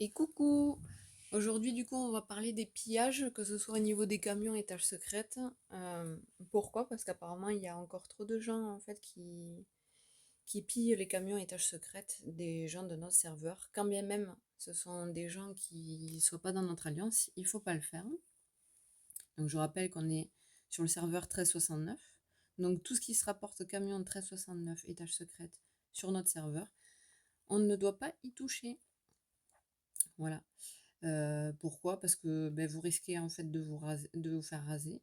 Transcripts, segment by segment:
Et coucou! Aujourd'hui, du coup, on va parler des pillages, que ce soit au niveau des camions et tâches secrètes. Pourquoi? Parce qu'apparemment, il y a encore trop de gens en fait qui pillent les camions et tâches secrètes des gens de notre serveur. Quand bien même ce sont des gens qui ne soient pas dans notre alliance, il faut pas le faire. Donc je rappelle qu'on est sur le serveur 1369. Donc tout ce qui se rapporte camion 1369 et tâches secrètes sur notre serveur, on ne doit pas y toucher. Voilà. Pourquoi? Parce que vous risquez en fait de vous faire raser.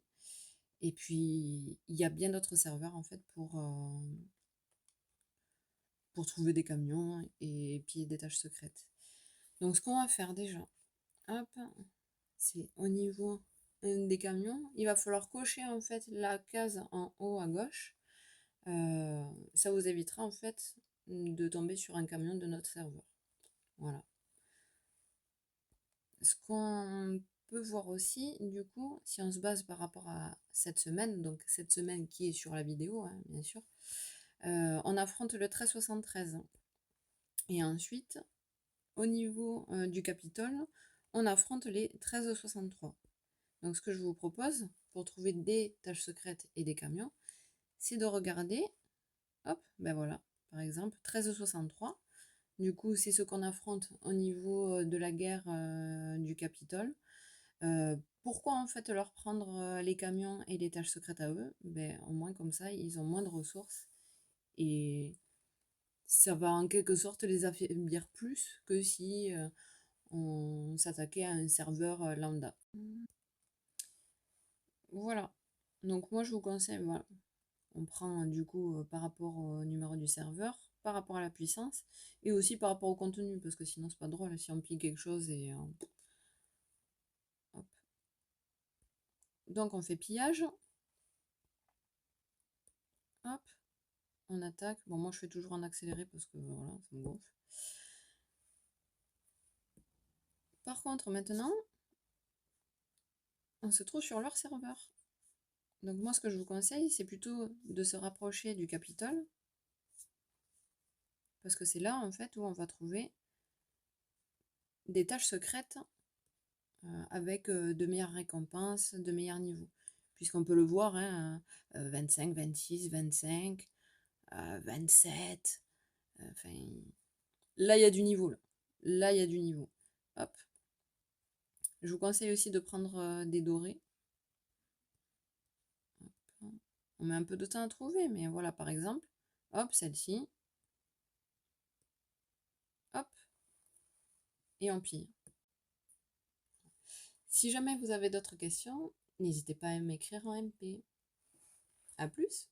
Et puis il y a bien d'autres serveurs en fait pour trouver des camions et puis des tâches secrètes. Donc ce qu'on va faire déjà, hop, c'est au niveau des camions, il va falloir cocher en fait la case en haut à gauche. Ça vous évitera en fait de tomber sur un camion de notre serveur. Voilà. Ce qu'on peut voir aussi, du coup, si on se base par rapport à cette semaine, donc cette semaine qui est sur la vidéo, hein, bien sûr, on affronte le 1373. Et ensuite, au niveau du Capitole, on affronte les 1363. Donc ce que je vous propose, pour trouver des tâches secrètes et des camions, c'est de regarder, hop, ben voilà, par exemple, 1363. Du coup, c'est ce qu'on affronte au niveau de la guerre du Capitole. Pourquoi en fait leur prendre les camions et les tâches secrètes à eux? Ben, au moins comme ça, ils ont moins de ressources et ça va en quelque sorte les affaiblir plus que si on s'attaquait à un serveur lambda. Voilà. Donc moi je vous conseille, voilà, on prend du coup par rapport au numéro du serveur, par rapport à la puissance et aussi par rapport au contenu parce que sinon c'est pas drôle si on plie quelque chose et hop. Donc on fait pillage, hop. On attaque. Bon, moi je fais toujours en accéléré parce que voilà, ça me gonfle. Par contre, maintenant, on se trouve sur leur serveur. Donc moi, ce que je vous conseille, c'est plutôt de se rapprocher du Capitole. Parce que c'est là, en fait, où on va trouver des tâches secrètes avec de meilleures récompenses, de meilleurs niveaux. Puisqu'on peut le voir, hein, 25, 26, 25, 27. Enfin, là, il y a du niveau. Là, il y a du niveau. Hop. Je vous conseille aussi de prendre des dorés. On met un peu de temps à trouver, mais voilà, par exemple, hop, celle-ci, hop, et on pille. Si jamais vous avez d'autres questions, n'hésitez pas à m'écrire en MP. À plus!